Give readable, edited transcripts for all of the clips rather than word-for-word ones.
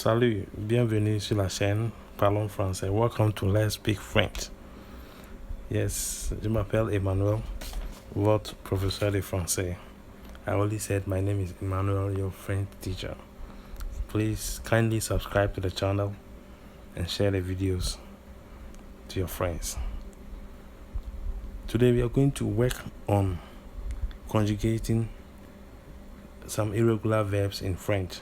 Salut, bienvenue sur la chaîne Parlons Français. Welcome to Let's Speak French. Yes, je m'appelle Emmanuel, votre professeur de français. I already said my name is Emmanuel, your French teacher. Please kindly subscribe to the channel and share the videos to your friends. Today we are going to work on conjugating some irregular verbs in French.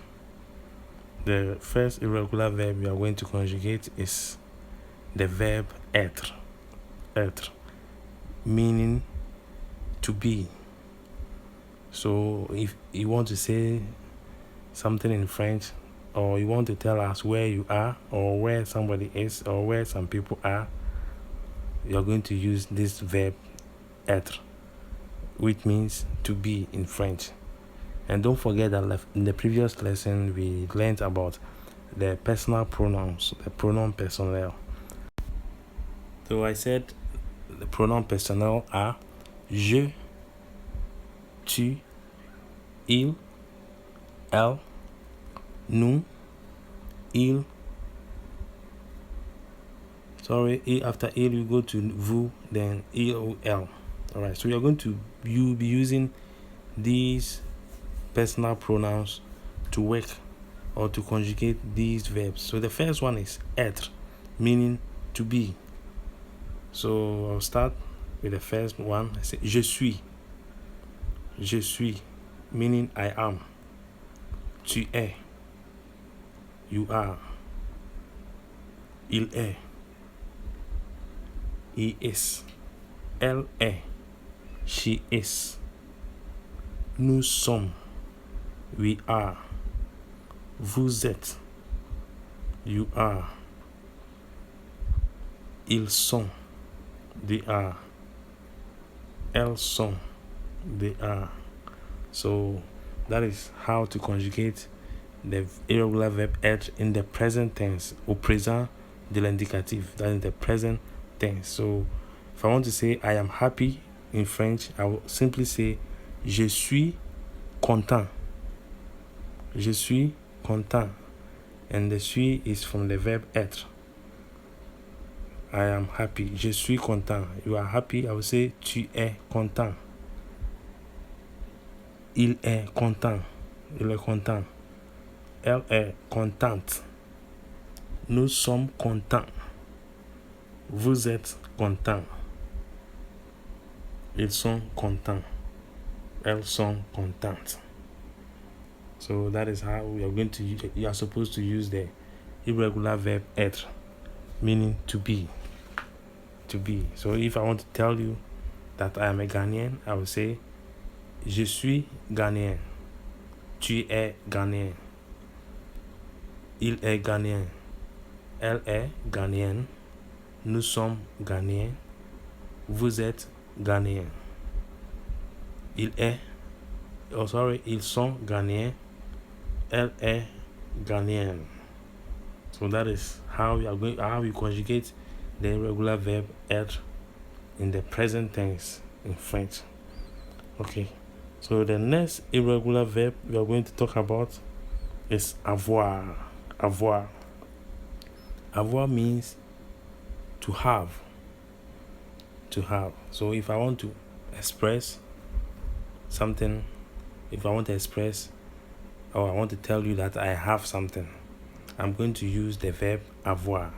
The first irregular verb we are going to conjugate is the verb être. Être, meaning to be. So if you want to say something in French, or you want to tell us where you are, or where somebody is, or where some people are, you are going to use this verb être, which means to be in French. And don't forget that in the previous lesson we learned about the personal pronouns, the pronom personnel. So I said the pronoun personnel are je, tu, il, elle, nous, il. After il you go to vous, then il or elle. Alright, so you're going to be using these personal pronouns to work or to conjugate these verbs. So the first one is être, meaning to be. So I'll start with the first one. I say je suis. Je suis, meaning I am. Tu es. You are. Il est. He is. Elle est. She is. Nous sommes. We are. Vous êtes. You are. Ils sont. They are. Elles sont. They are. So that is how to conjugate the irregular verb être in the present tense, au présent de l'indicatif. That is the present tense. So if I want to say I am happy in French, I will simply say je suis content. Je suis content. And the suis is from the verb être. I am happy. Je suis content. You are happy. I will say tu es content. Il est content. Il est content. Elle est contente. Nous sommes contents. Vous êtes contents. Ils sont contents. Elles sont contentes. So that is how we are going to use. You are supposed to use the irregular verb être, meaning to be. To be. So if I want to tell you that I am a Ghanaian, I will say je suis Ghanéen. Tu es Ghanéen. Il est Ghanéen. Elle est Ghanéenne. Nous sommes Ghanéens. Vous êtes Ghanéen. Ils sont Ghanéens. Elle est Ghanéenne. So that is how we conjugate the irregular verb être in the present tense in French. Okay. So the next irregular verb we are going to talk about is avoir. Avoir. Avoir means to have. To have. So if I want to express something, if I want to express or I want to tell you that I have something, I'm going to use the verb avoir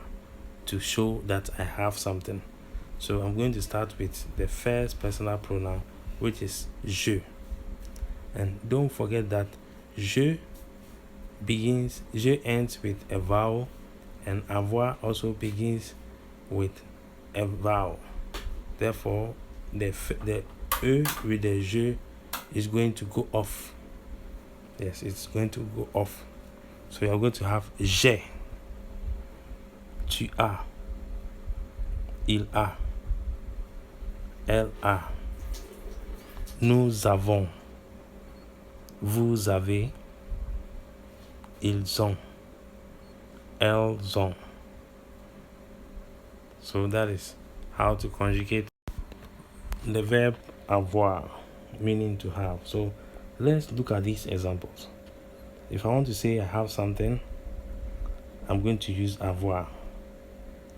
to show that I have something. So I'm going to start with the first personal pronoun, which is je. And don't forget that je ends with a vowel, and avoir also begins with a vowel. Therefore, the e with the je is going to go off. Yes, it's going to go off. So you're going to have j'ai, tu as, il a, elle a, nous avons, vous avez, ils ont, elles ont. So that is how to conjugate the verb avoir, meaning to have. So let's look at these examples. If I want to say I have something, I'm going to use avoir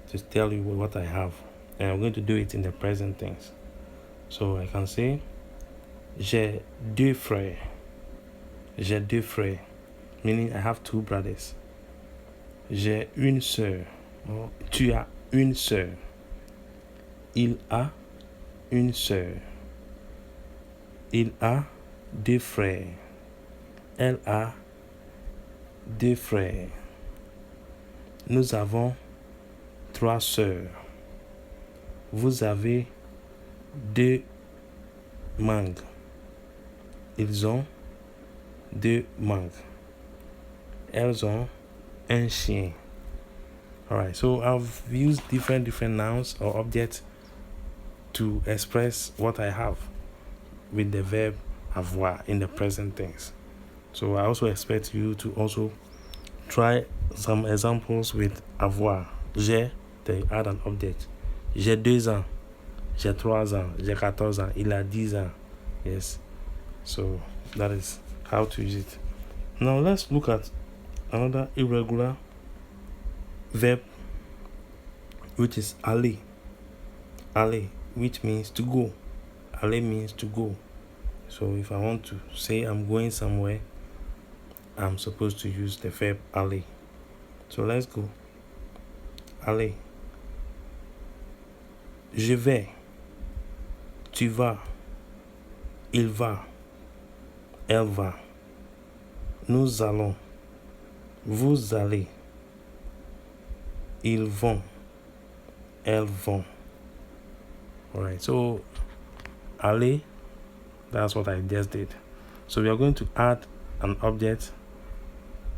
to tell you what I have, and I'm going to do it in the present tense. So I can say j'ai deux frères. J'ai deux frères, meaning I have two brothers. J'ai une sœur. Oh, tu as une sœur. Il a une sœur. Il a deux frères. Elle a deux frères. Nous avons trois sœurs. Vous avez deux mangues. Ils ont deux mangues. Elles ont un chien. Alright, so I've used different nouns or objects to express what I have with the verb avoir in the present tense. So I also expect you to also try some examples with avoir. J'ai, they add an object. J'ai 2 ans. J'ai 3 ans. J'ai 14 ans. Il a 10 ans. Yes. So that is how to use it. Now let's look at another irregular verb, which is aller. Aller, which means to go. Aller means to go. So if I want to say I'm going somewhere, I'm supposed to use the verb aller. So let's go. Aller. Je vais. Tu vas. Il va. Elle va. Nous allons. Vous allez. Ils vont. Elles vont. Alright, so aller, that's what I just did. So we are going to add an object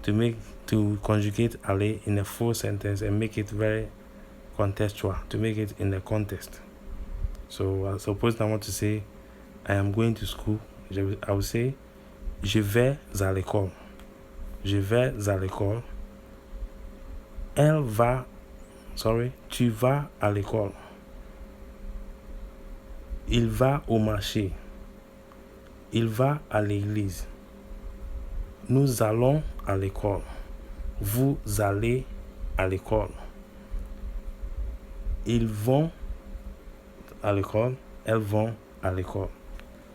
to conjugate aller in a full sentence and make it very contextual, to make it in the context. So suppose I want to say I am going to school, I will say je vais à l'école. Je vais à l'école. Tu vas à l'école. Il va au marché. Il va à l'église. Nous allons à l'école. Vous allez à l'école. Ils vont à l'école. Elles vont à l'école.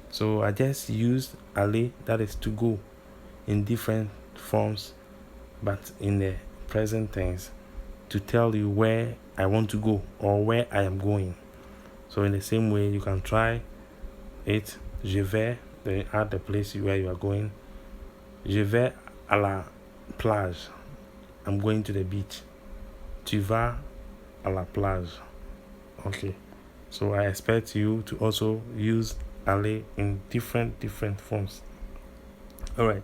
So I just used aller, that is to go, in different forms, but in the present tense, to tell you where I want to go or where I am going. So in the same way, you can try it. Je vais, then add the place where you are going. Je vais à la plage. I'm going to the beach. Tu vas à la plage. Okay. So I expect you to also use aller in different forms. All right.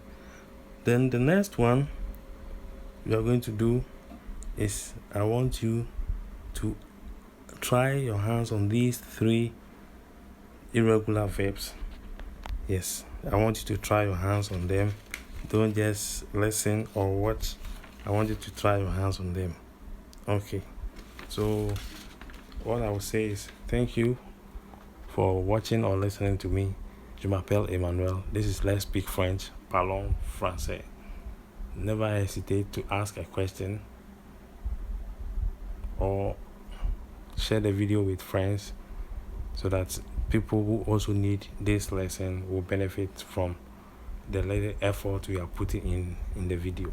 Then the next one we are going to do is I want you to try your hands on these 3 irregular verbs. Yes, I want you to try your hands on them. Don't just listen or watch. I want you to try your hands on them. Okay. So what I will say is thank you for watching or listening to me. Je m'appelle Emmanuel. This is Let's Speak French. Parlons français. Never hesitate to ask a question or share the video with friends so that people who also need this lesson will benefit from the little effort we are putting in the video.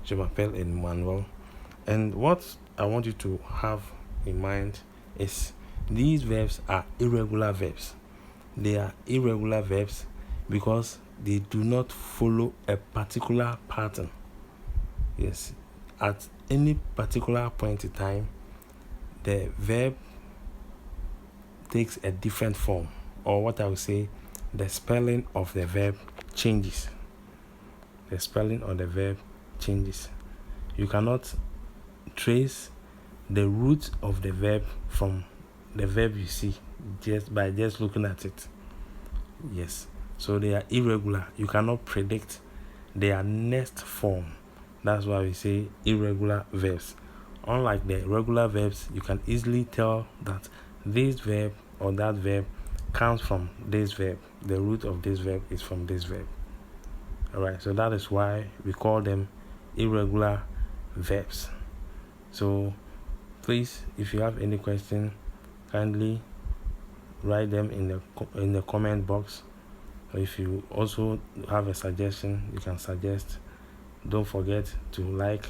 Je m'appelle Emmanuel. And what I want you to have in mind is these verbs are irregular verbs. They are irregular verbs because they do not follow a particular pattern. Yes, at any particular point in time, the verb takes a different form, or what I would say, the spelling of the verb changes. The spelling of the verb changes. You cannot trace the root of the verb from the verb you see just by looking at it. Yes, so they are irregular. You cannot predict their next form. That's why we say irregular verbs. Unlike the regular verbs, you can easily tell that this verb or that verb comes from this verb. The root of this verb is from this verb. Alright, so that is why we call them irregular verbs. So please, if you have any question, kindly write them in the comment box. Or if you also have a suggestion, you can suggest. Don't forget to like.